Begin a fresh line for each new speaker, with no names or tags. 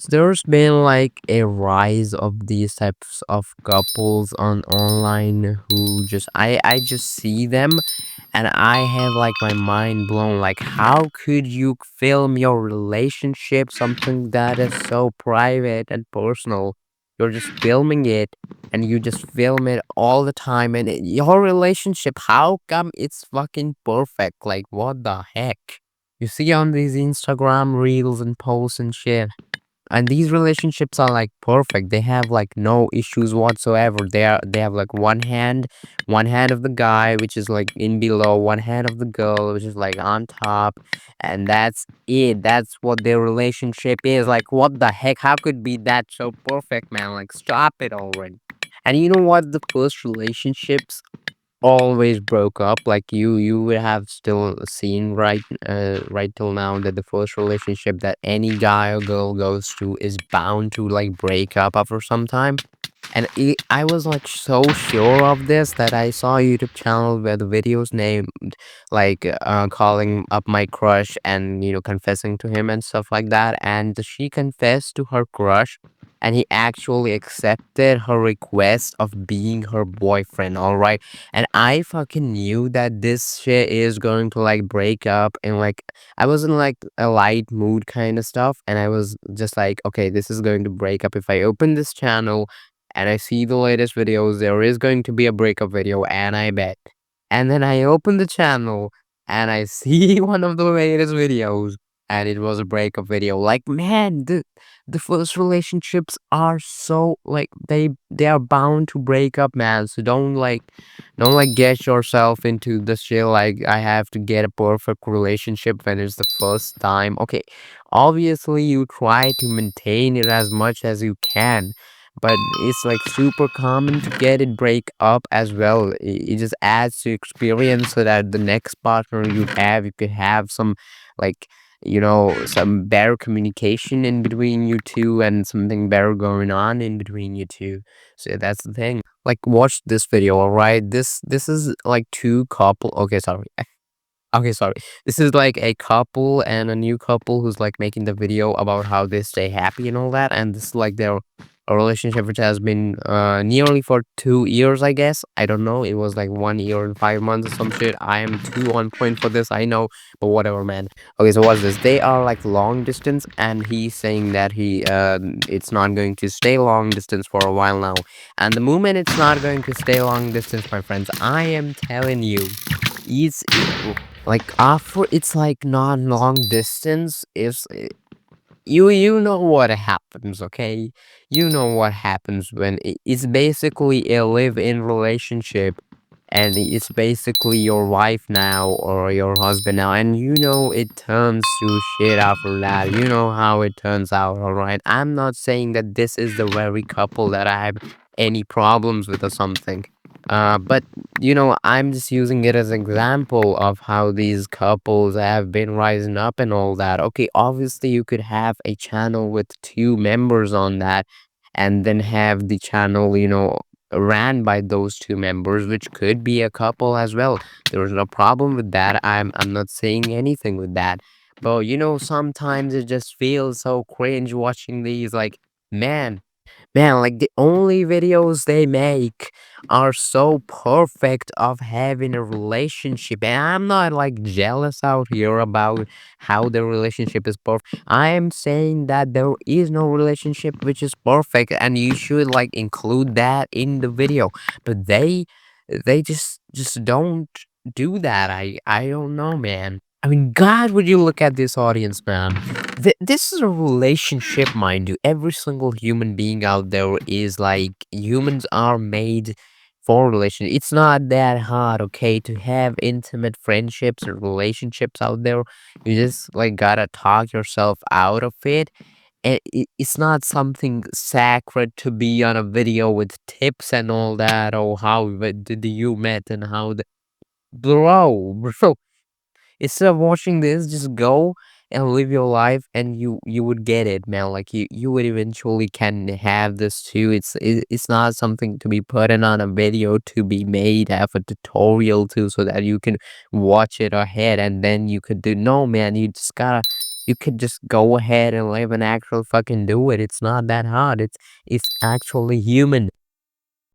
There's been like a rise of these types of couples on online who just I just see them and I have like my mind blown. Like, how could you film your relationship, something that is so private and personal? You're just filming it and you just film it all the time. And your relationship, how come it's fucking perfect? Like, what the heck? You see on these Instagram reels and posts and shit, and these relationships are like perfect. They have like no issues whatsoever. They have like one hand of the guy which is like in below, one hand of the girl which is like on top, and that's it. That's what their relationship is. Like, what the heck, how could be that so perfect, man? Like, stop it already. And you know what, the first relationships always broke up. Like, you would have still seen right till now that the first relationship that any guy or girl goes to is bound to like break up after some time. And I was like so sure of this that I saw a YouTube channel where the videos named like calling up my crush and confessing to him and stuff like that. And she confessed to her crush, and he actually accepted her request of being her boyfriend. All right, and I fucking knew that this shit is going to like break up, and like I was in like a light mood kind of stuff, and I was just like, okay, this is going to break up if I open this channel and I see the latest videos, there is going to be a breakup video, and I bet. And then I open the channel and I see one of the latest videos, and it was a breakup video. Like, man, the first relationships are so like they are bound to break up, man. So don't get yourself into the shit like I have to get a perfect relationship when it's the first time. Okay, obviously you try to maintain it as much as you can, but it's like super common to get it break up as well. It just adds to experience so that the next partner you could have some like some better communication in between you two and something better going on in between you two. So that's the thing. Like, watch this video, all right? This is like two couple. Okay, sorry. Okay, sorry. This is like a couple and a new couple who's like making the video about how they stay happy and all that. And this is like their a relationship which has been nearly for 2 years, I guess. I don't know. It was like 1 year and 5 months or some shit. I am too on point for this, I know, but whatever, man. Okay, so what's this? They are like long distance, and he's saying that it's not going to stay long distance for a while now. And the moment it's not going to stay long distance, my friends, I am telling you, like after it's like not long distance, you know what happens, okay? You know what happens when it's basically a live-in relationship, and it's basically your wife now or your husband now, and it turns to shit after that. You know how it turns out, all right? I'm not saying that this is the very couple that I have any problems with or something. But I'm just using it as an example of how these couples have been rising up and all that. Okay, obviously you could have a channel with two members on that, and then have the channel, ran by those two members, which could be a couple as well. There is no problem with that. I'm not saying anything with that. But sometimes it just feels so cringe watching these, like, man. Man, like the only videos they make are so perfect of having a relationship. And I'm not like jealous out here about how the relationship is perfect. I am saying that there is no relationship which is perfect, and you should like include that in the video. But they just don't do that. I don't know, man. I mean, God, would you look at this audience, man? This is a relationship, mind you. Every single human being out there is like, humans are made for relation. It's not that hard, okay, to have intimate friendships and relationships out there. You just like gotta talk yourself out of it. And it's not something sacred to be on a video with tips and all that, or how did you met and how the bro. Instead of watching this, just go and live your life, and you would get it, man. Like, you would eventually can have this too. It's not something to be put in on a video to be made, have a tutorial too, so that you can watch it ahead and then you could do. No, man, you just gotta You could just go ahead and live and actually fucking do it. It's not that hard. It's actually human.